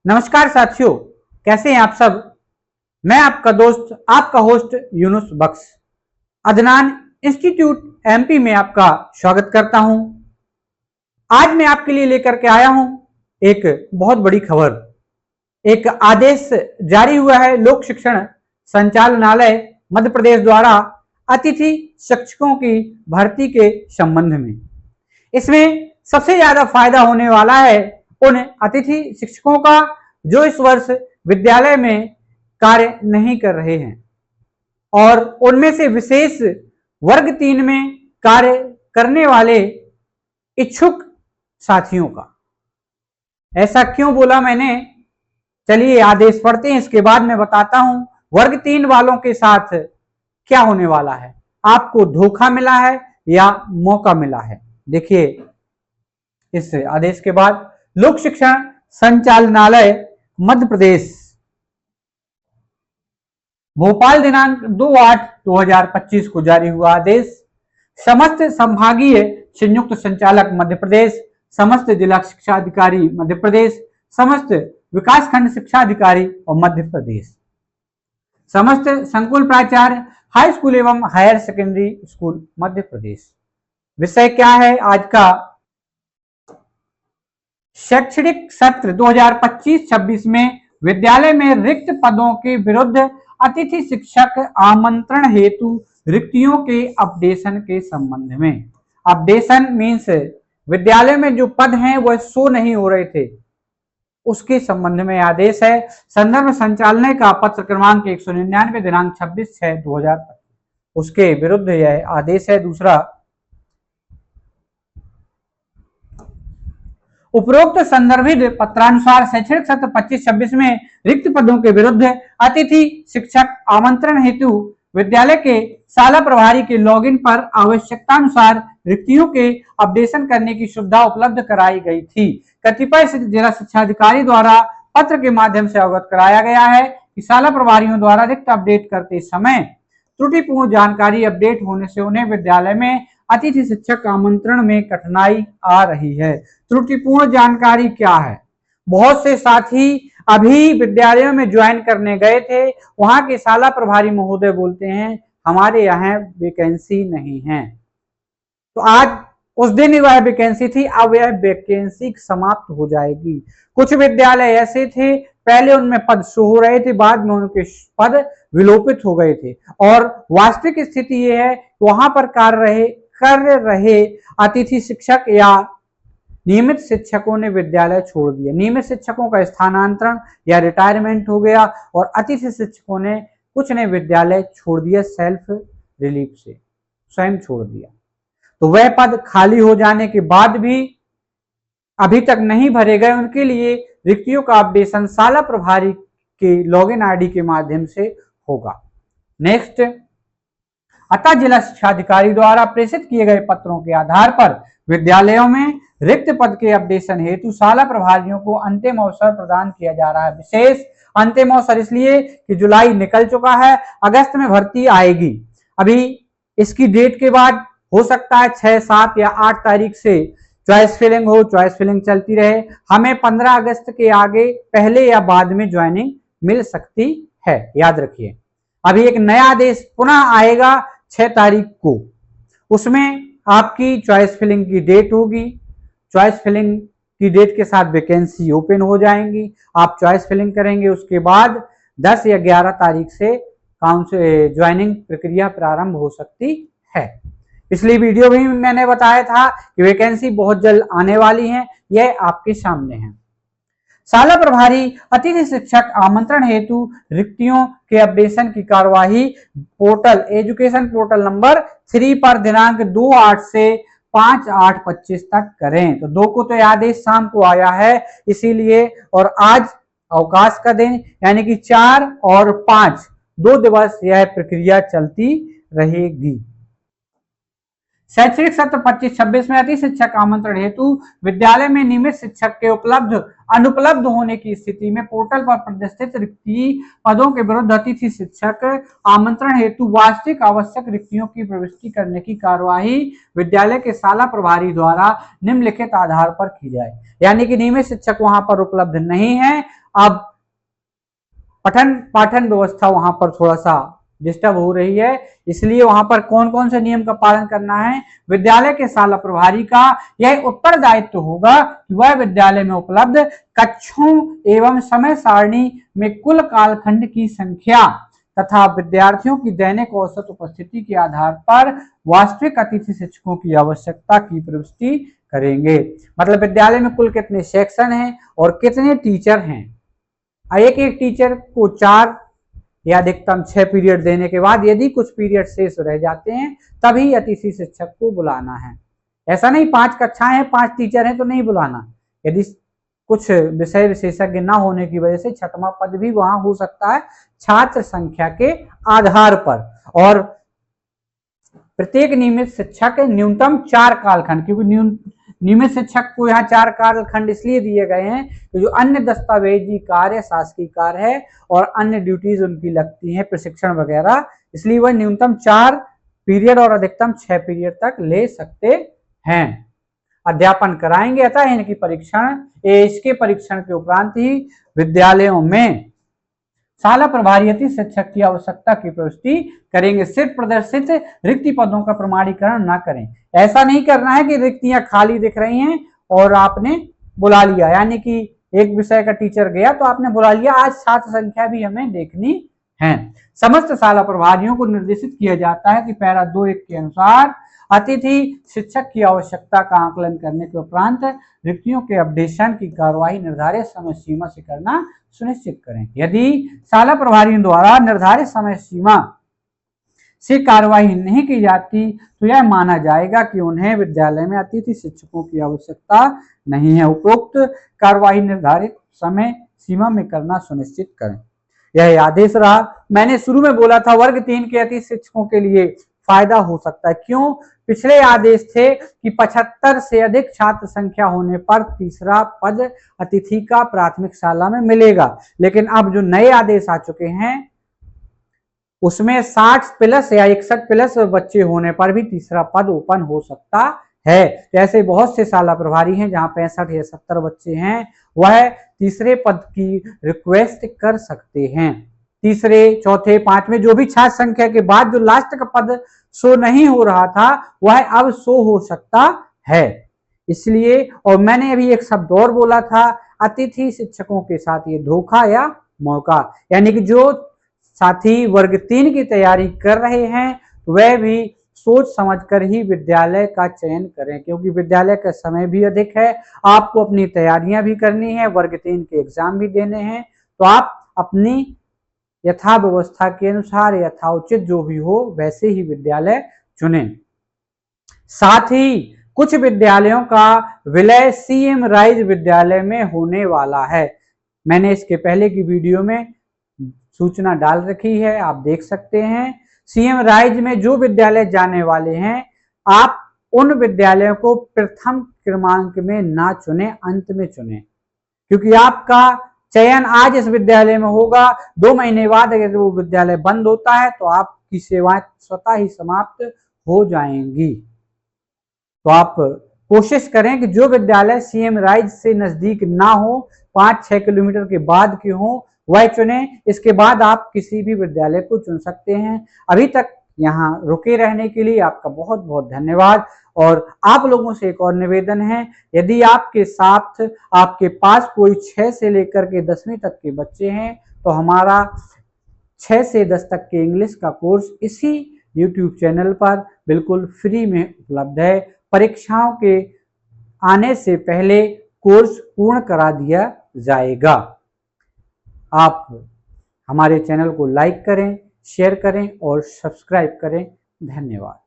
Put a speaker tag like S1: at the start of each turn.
S1: नमस्कार साथियों, कैसे हैं आप सब। मैं आपका दोस्त, आपका होस्ट यूनुस बख्श, अदनान इंस्टीट्यूट एमपी में आपका स्वागत करता हूं। आज मैं आपके लिए लेकर के आया हूं एक बहुत बड़ी खबर। एक आदेश जारी हुआ है लोक शिक्षण संचालनालय मध्य प्रदेश द्वारा अतिथि शिक्षकों की भर्ती के संबंध में। इसमें सबसे ज्यादा फायदा होने वाला है उन अतिथि शिक्षकों का जो इस वर्ष विद्यालय में कार्य नहीं कर रहे हैं और उनमें से विशेष वर्ग 3 में कार्य करने वाले इच्छुक साथियों का। ऐसा क्यों बोला मैंने, चलिए आदेश पढ़ते हैं, इसके बाद मैं बताता हूं वर्ग 3 वालों के साथ क्या होने वाला है। आपको धोखा मिला है या मौका मिला है, देखिए इस आदेश के बाद। लोक शिक्षण संचालनालय मध्य प्रदेश, भोपाल, दिनांक 2/8/2025 को जारी हुआ आदेश। समस्त संभागीय संयुक्त संचालक मध्य प्रदेश, समस्त जिला शिक्षा अधिकारी मध्य प्रदेश, समस्त विकासखंड शिक्षा अधिकारी और मध्य प्रदेश, समस्त संकुल प्राचार्य हाई स्कूल एवं higher secondary school Madhya Pradesh. विषय क्या है आज का? शैक्षणिक सत्र 2025-26 में विद्यालय में रिक्त पदों के विरुद्ध अतिथि शिक्षक आमंत्रण हेतु रिक्तियों के अपडेशन के संबंध में। अपडेशन मीन्स विद्यालय में जो पद हैं वह शो नहीं हो रहे थे, उसके संबंध में आदेश है। संदर्भ संचालनालय का पत्र क्रमांक 199 दिनांक 26/6/2025, उसके विरुद्ध यह आदेश है। दूसरा, उपरोक्त संदर्भित पत्रानुसार शैक्षणिक सत्र 25-26 में रिक्त पदों के विरुद्ध अतिथि शिक्षक आमंत्रण हेतु विद्यालय के शाला प्रभारी के लॉगिन पर आवश्यकतानुसार रिक्तियों के अपडेशन करने की सुविधा उपलब्ध कराई गई थी। कतिपय जिला शिक्षा अधिकारी द्वारा पत्र के माध्यम से अवगत कराया गया है कि शाला प्रभारियों द्वारा रिक्त अपडेट करते समय त्रुटिपूर्ण जानकारी अपडेट होने से उन्हें विद्यालय में अतिथि शिक्षक आमंत्रण में कठिनाई आ रही है। त्रुटिपूर्ण जानकारी क्या है? बहुत से साथी अभी विद्यालयों में ज्वाइन करने गए थे, वहां के शाला प्रभारी महोदय बोलते हैं हमारे यहाँ वैकेंसी नहीं है। तो आज उस दिन वह वैकेंसी थी, अब यह वैकेंसी समाप्त हो जाएगी। कुछ विद्यालय ऐसे थे पहले उनमें पद शो हो रहे थे, बाद में उनके पद विलोपित हो गए थे और वास्तविक स्थिति यह है वहां पर कर रहे अतिथि शिक्षक या नियमित शिक्षकों ने विद्यालय छोड़ दिया। नियमित शिक्षकों का स्थानांतरण या रिटायरमेंट हो गया और अतिथि शिक्षकों ने कुछ ने विद्यालय छोड़ दिया, सेल्फ रिलीफ से स्वयं छोड़ दिया। तो वह पद खाली हो जाने के बाद भी अभी तक नहीं भरे गए, उनके लिए रिक्तियों का अपडेशन शाला प्रभारी के लॉगिन आईडी के माध्यम से होगा। नेक्स्ट, अतः जिला शिक्षा अधिकारी द्वारा प्रेषित किए गए पत्रों के आधार पर विद्यालयों में रिक्त पद के अपडेशन हेतु शाला प्रभारियों को अंतिम अवसर प्रदान किया जा रहा है। विशेष अंतिम अवसर इसलिए कि जुलाई निकल चुका है, अगस्त में भर्ती आएगी। अभी इसकी डेट के बाद हो सकता है 6, 7 या 8 तारीख से चॉइस फिलिंग हो, चॉइस फिलिंग चलती रहे। हमें 15 अगस्त के आगे पहले या बाद में ज्वाइनिंग मिल सकती है, याद रखिए। अभी एक नया आदेश पुनः आएगा 6 तारीख को, उसमें आपकी चॉइस फिलिंग की डेट होगी। चॉइस फिलिंग की डेट के साथ वैकेंसी ओपन हो जाएंगी, आप चॉइस फिलिंग करेंगे, उसके बाद 10 या 11 तारीख से ज्वाइनिंग प्रक्रिया प्रारंभ हो सकती है। पिछली वीडियो में मैंने बताया था कि वैकेंसी बहुत जल्द आने वाली है, यह आपके सामने है। शाला प्रभारी अतिथि शिक्षक आमंत्रण हेतु रिक्तियों के अपडेशन की कार्यवाही पोर्टल एजुकेशन पोर्टल नंबर 3 पर दिनांक 2/8 से 5/8/25 तक करें। तो 2 को तो आदेश शाम को आया है इसीलिए, और आज अवकाश का दिन यानी कि 4 और 5 2 दिवस यह प्रक्रिया चलती रहेगी। शैक्षणिक सत्र 25-26 में अतिथि शिक्षक आमंत्रण हेतु विद्यालय में नियमित शिक्षक के अनुपलब्ध होने की स्थिति में पोर्टल पर प्रदर्शित रिक्ति पदों के विरुद्ध अतिथि शिक्षक आमंत्रण हेतु वास्तविक आवश्यक रिक्तियों की प्रविष्टि करने की कार्यवाही विद्यालय के शाला प्रभारी द्वारा निम्नलिखित आधार पर की जाए। यानी कि नियमित शिक्षक वहां पर उपलब्ध नहीं है, अब पठन पाठन व्यवस्था वहां पर थोड़ा सा डिस्टर्ब हो रही है, इसलिए वहां पर कौन कौन से नियम का पालन करना है। विद्यालय के शाला प्रभारी का यह उत्तरदायित्व होगा कि वह विद्यालय में उपलब्ध कक्षों एवं समय सारणी में कुल कालखंड की संख्या तथा विद्यार्थियों की दैनिक औसत उपस्थिति के आधार पर वास्तविक अतिथि शिक्षकों की आवश्यकता की प्रविष्टि करेंगे। मतलब विद्यालय में कुल कितने सेक्शन हैं और कितने टीचर हैं। एक एक टीचर को 4 या अधिकतम 6 पीरियड देने के बाद यदि कुछ पीरियड शेष रह जाते हैं तभी अतिथि शिक्षक को बुलाना है। ऐसा नहीं 5 कक्षाएं हैं 5 टीचर हैं तो नहीं बुलाना। यदि कुछ विषय विशेषज्ञ न होने की वजह से 6वां पद भी वहां हो सकता है छात्र संख्या के आधार पर। और प्रत्येक नियमित शिक्षक न्यूनतम 4 कालखंड, क्योंकि नियमित शिक्षक को यहाँ 4 कालखंड इसलिए दिए गए हैं कि जो अन्य दस्तावेजी कार्य शासकीय कार्य है और अन्य ड्यूटीज उनकी लगती हैं प्रशिक्षण वगैरह, इसलिए वह न्यूनतम 4 पीरियड और अधिकतम 6 पीरियड तक ले सकते हैं। अध्यापन कराएंगे अतः इनकी परीक्षण इसके परीक्षण के उपरांत ही विद्यालयों में शाला प्रभारी अतिथि शिक्षक की आवश्यकता की प्रविष्टि करेंगे। सिर्फ प्रदर्शित रिक्ति पदों का प्रमाणीकरण न करें। ऐसा नहीं करना है कि रिक्तियां खाली दिख रही हैं और आपने बुला लिया, यानी कि एक विषय का टीचर गया तो आपने बुला लिया, आज छात्र संख्या भी हमें देखनी है। समस्त शाला प्रभारियों को निर्देशित किया जाता है कि पैरा 2.1 के अनुसार अतिथि शिक्षक की आवश्यकता का आकलन करने के उपरांत रिक्तियों के अपडेशन की कार्यवाही निर्धारित समय सीमा से करना सुनिश्चित करें। यदि शाला प्रभारियों द्वारा निर्धारित समय सीमा से कार्यवाही नहीं की जाती तो यह माना जाएगा कि उन्हें विद्यालय में अतिथि शिक्षकों की आवश्यकता नहीं है। उपरोक्त कार्यवाही निर्धारित समय सीमा में करना सुनिश्चित करें। यह आदेश रहा। मैंने शुरू में बोला था वर्ग 3 के अतिथि शिक्षकों के लिए फायदा हो सकता है। क्यों? पिछले आदेश थे कि 75 से अधिक छात्र संख्या होने पर तीसरा पद अतिथि का प्राथमिक शाला में मिलेगा, लेकिन अब जो नए आदेश आ चुके हैं उसमें 60 प्लस या 61 प्लस बच्चे होने पर भी तीसरा पद ओपन हो सकता है। ऐसे बहुत से शाला प्रभारी हैं जहां 65 या 70 बच्चे हैं, वह तीसरे पद की रिक्वेस्ट कर सकते हैं। तीसरे, चौथे, 5वें जो भी छात्र संख्या के बाद जो लास्ट का पद शो नहीं हो रहा था वह अब शो हो सकता है। इसलिए, और मैंने अभी एक शब्द और बोला था, अतिथि शिक्षकों के साथ ये धोखा या मौका, यानी कि जो साथी वर्ग 3 की तैयारी कर रहे हैं वह भी सोच समझकर ही विद्यालय का चयन करें, क्योंकि विद्यालय का समय भी अधिक है, आपको अपनी तैयारियां भी करनी है, वर्ग 3 के एग्जाम भी देने हैं, तो आप अपनी यथा व्यवस्था के अनुसार यथाउचित जो भी हो वैसे ही विद्यालय चुनें। साथ ही कुछ विद्यालयों का विलय सीएम राइज विद्यालय में होने वाला है। मैंने इसके पहले की वीडियो में सूचना डाल रखी है, आप देख सकते हैं। सीएम राइज में जो विद्यालय जाने वाले हैं, आप उन विद्यालयों को प्रथम क्रमांक में ना चुने, अंत में चुने, क्योंकि आपका चयन आज इस विद्यालय में होगा, 2 महीने बाद अगर वो विद्यालय बंद होता है तो आपकी सेवाएं स्वतः ही समाप्त हो जाएंगी। तो आप कोशिश करें कि जो विद्यालय सीएम राइज से नजदीक ना हो, 5-6 किलोमीटर के बाद के हो, वह चुने। इसके बाद आप किसी भी विद्यालय को चुन सकते हैं। अभी तक यहाँ रुके रहने के लिए आपका बहुत बहुत धन्यवाद। और आप लोगों से एक और निवेदन है, यदि आपके साथ आपके पास कोई 6 से लेकर के 10वीं तक के बच्चे हैं तो हमारा 6 से 10 तक के इंग्लिश का कोर्स इसी YouTube चैनल पर बिल्कुल फ्री में उपलब्ध है। परीक्षाओं के आने से पहले कोर्स पूर्ण करा दिया जाएगा। आप हमारे चैनल को लाइक करें, शेयर करें और सब्सक्राइब करें। धन्यवाद।